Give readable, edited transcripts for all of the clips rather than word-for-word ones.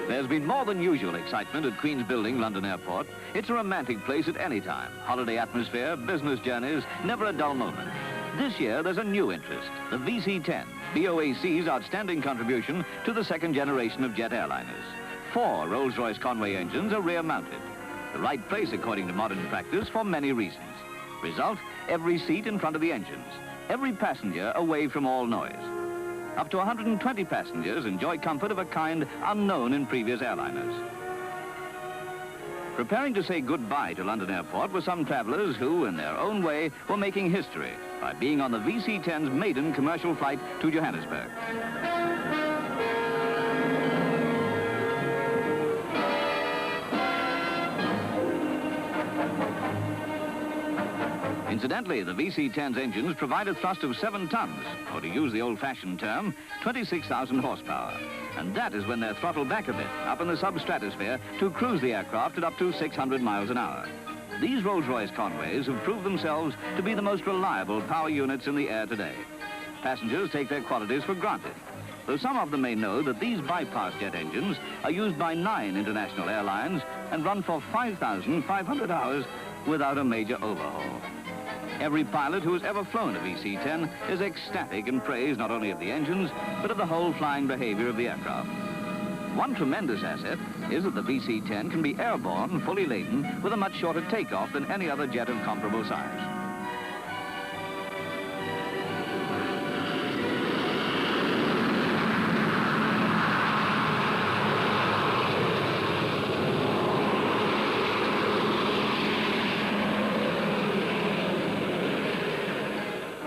There's been more than usual excitement at Queen's Building, London Airport. It's a romantic place at any time. Holiday atmosphere, business journeys, never a dull moment. This year, there's a new interest, the VC-10, BOAC's outstanding contribution to the second generation of jet airliners. 4 Rolls-Royce Conway engines are rear-mounted. The right place, according to modern practice, for many reasons. Result, every seat in front of the engines, every passenger away from all noise. Up to 120 passengers enjoy comfort of a kind unknown in previous airliners. Preparing to say goodbye to London Airport were some travelers who, in their own way, were making history by being on the VC-10's maiden commercial flight to Johannesburg. Incidentally, the VC-10's engines provide a thrust of 7 tons, or to use the old-fashioned term, 26,000 horsepower. And that is when they're throttled back a bit, up in the substratosphere, to cruise the aircraft at up to 600 miles an hour. These Rolls-Royce Conways have proved themselves to be the most reliable power units in the air today. Passengers take their qualities for granted, though some of them may know that these bypass jet engines are used by 9 international airlines and run for 5,500 hours without a major overhaul. Every pilot who has ever flown a VC-10 is ecstatic and praise not only of the engines, but of the whole flying behavior of the aircraft. One tremendous asset is that the VC-10 can be airborne, fully laden, with a much shorter takeoff than any other jet of comparable size.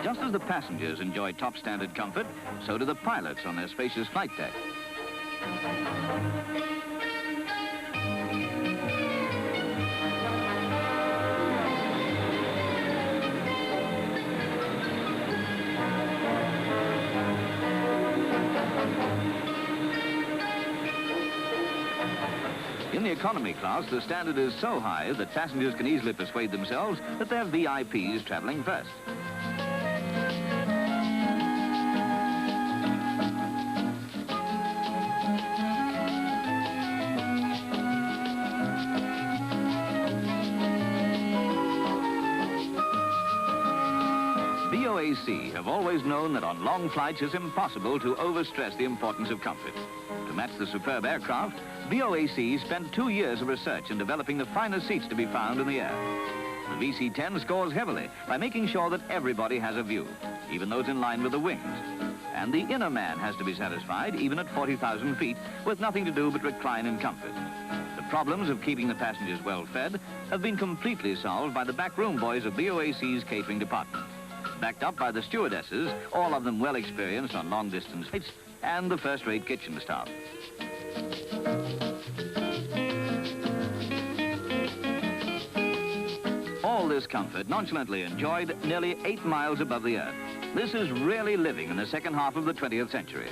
Just as the passengers enjoy top standard comfort, so do the pilots on their spacious flight deck. In the economy class, the standard is so high that passengers can easily persuade themselves that they're VIPs traveling first. BOAC have always known that on long flights it's impossible to overstress the importance of comfort. To match the superb aircraft, BOAC spent 2 years of research in developing the finest seats to be found in the air. The VC-10 scores heavily by making sure that everybody has a view, even those in line with the wings. And the inner man has to be satisfied, even at 40,000 feet, with nothing to do but recline in comfort. The problems of keeping the passengers well fed have been completely solved by the backroom boys of BOAC's catering department, backed up by the stewardesses, all of them well experienced on long-distance flights, and the first-rate kitchen staff. All this comfort nonchalantly enjoyed nearly 8 miles above the earth. This is really living in the second half of the 20th century.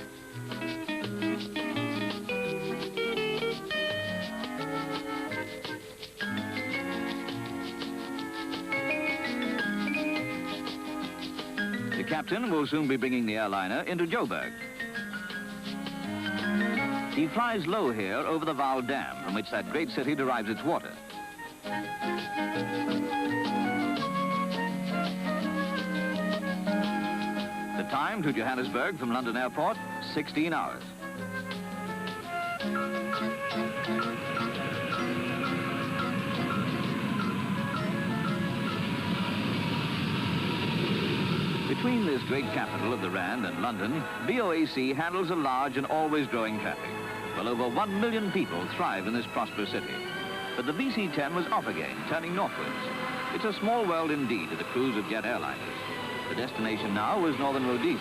The captain will soon be bringing the airliner into Joburg. He flies low here over the Travelogue Dam, from which that great city derives its water. The time to Johannesburg from London Airport, 16 hours. Between this great capital of the Rand and London, BOAC handles a large and always growing traffic. Well over 1 million people thrive in this prosperous city. But the VC-10 was off again, turning northwards. It's a small world indeed to the crews of jet airliners. The destination now was northern Rhodesia,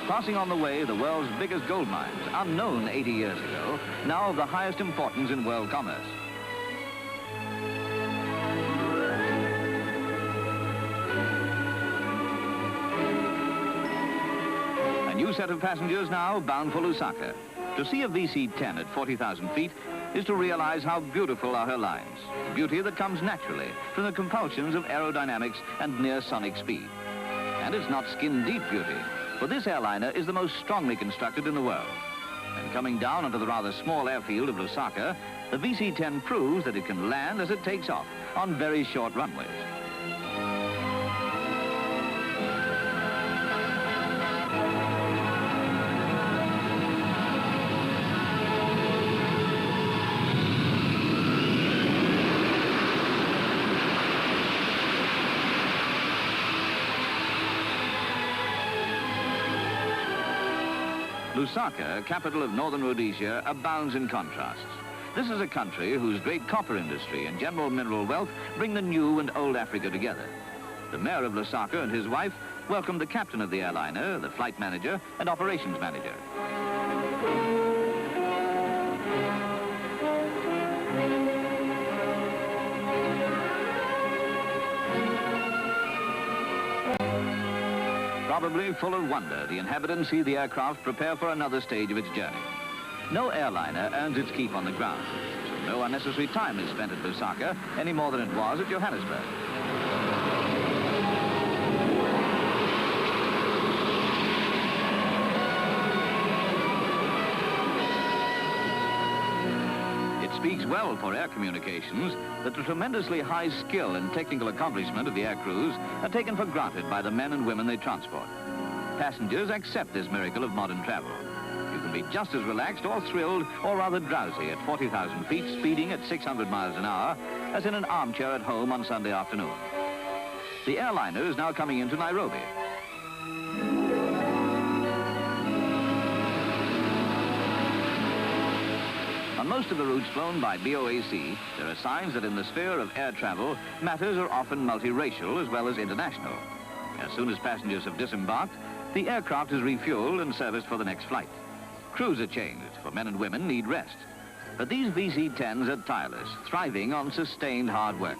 passing on the way the world's biggest gold mines, unknown 80 years ago, now of the highest importance in world commerce. A new set of passengers now bound for Lusaka. To see a VC-10 at 40,000 feet, is to realize how beautiful are her lines. Beauty that comes naturally from the compulsions of aerodynamics and near sonic speed. And it's not skin-deep beauty, for this airliner is the most strongly constructed in the world. And coming down onto the rather small airfield of Lusaka, the VC-10 proves that it can land as it takes off on very short runways. Lusaka, capital of northern Rhodesia, abounds in contrasts. This is a country whose great copper industry and general mineral wealth bring the new and old Africa together. The mayor of Lusaka and his wife welcomed the captain of the airliner, the flight manager, and operations manager. Probably full of wonder, the inhabitants see the aircraft prepare for another stage of its journey. No airliner earns its keep on the ground, so no unnecessary time is spent at Lusaka any more than it was at Johannesburg. It speaks well for air communications that the tremendously high skill and technical accomplishment of the air crews are taken for granted by the men and women they transport. Passengers accept this miracle of modern travel. You can be just as relaxed or thrilled or rather drowsy at 40,000 feet speeding at 600 miles an hour as in an armchair at home on Sunday afternoon. The airliner is now coming into Nairobi. On most of the routes flown by BOAC, there are signs that in the sphere of air travel, matters are often multiracial as well as international. As soon as passengers have disembarked, the aircraft is refueled and serviced for the next flight. Crews are changed, for men and women need rest. But these VC-10s are tireless, thriving on sustained hard work.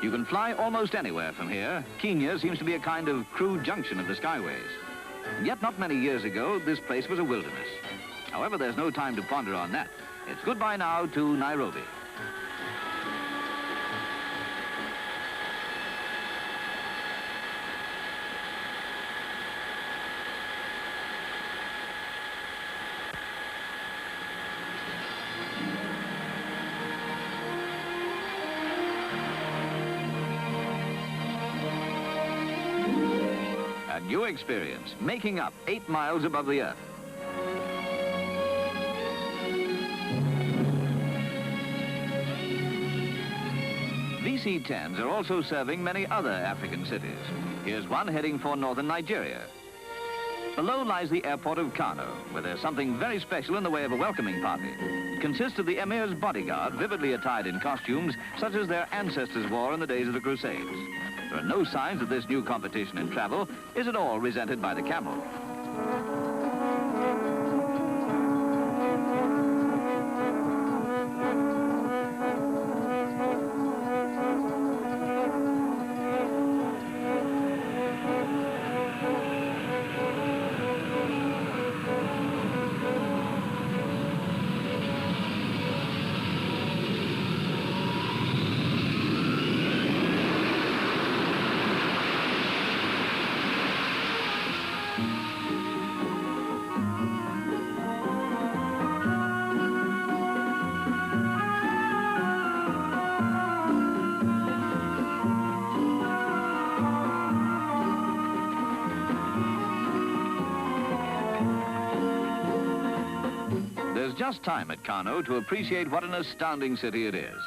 You can fly almost anywhere from here. Kenya seems to be a kind of crew junction of the skyways. And yet not many years ago, this place was a wilderness. However, there's no time to ponder on that. It's goodbye now to Nairobi. A new experience, making up 8 miles above the earth. VC-10s are also serving many other African cities. Here's one heading for northern Nigeria. Below lies the airport of Kano, where there's something very special in the way of a welcoming party. It consists of the Emir's bodyguard, vividly attired in costumes such as their ancestors wore in the days of the Crusades. There are no signs that this new competition in travel is at all resented by the camel. There's just time at Kano to appreciate what an astounding city it is.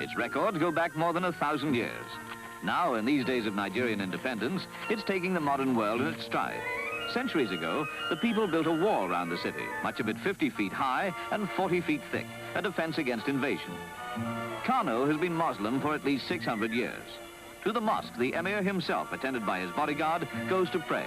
Its records go back more than 1,000 years. Now, in these days of Nigerian independence, it's taking the modern world in its stride. Centuries ago, the people built a wall around the city, much of it 50 feet high and 40 feet thick, a defense against invasion. Kano has been Muslim for at least 600 years. To the mosque, the emir himself, attended by his bodyguard, goes to pray.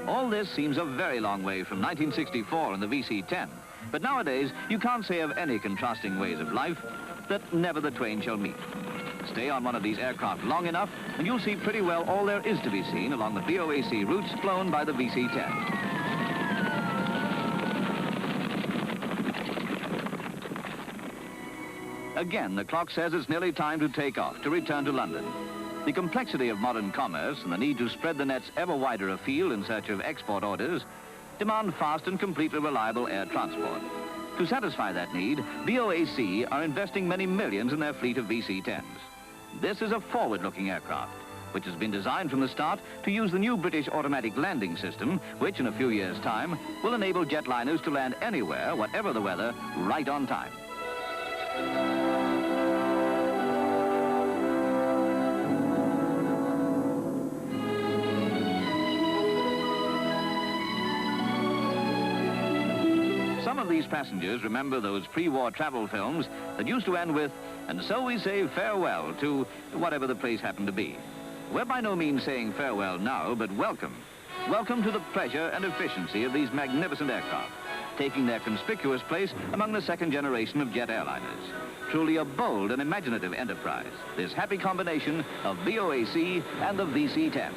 All this seems a very long way from 1964 and the VC-10. But nowadays, you can't say of any contrasting ways of life that never the twain shall meet. Stay on one of these aircraft long enough, and you'll see pretty well all there is to be seen along the BOAC routes flown by the VC-10. Again, the clock says it's nearly time to take off, to return to London. The complexity of modern commerce and the need to spread the nets ever wider afield in search of export orders demand fast and completely reliable air transport. To satisfy that need, BOAC are investing many millions in their fleet of VC-10s. This is a forward-looking aircraft, which has been designed from the start to use the new British automatic landing system, which in a few years' time will enable jetliners to land anywhere, whatever the weather, right on time. Some of these passengers remember those pre-war travel films that used to end with, "And so we say farewell to," whatever the place happened to be. We're by no means saying farewell now, but welcome. Welcome to the pleasure and efficiency of these magnificent aircraft, taking their conspicuous place among the second generation of jet airliners. Truly a bold and imaginative enterprise, this happy combination of BOAC and the VC-10.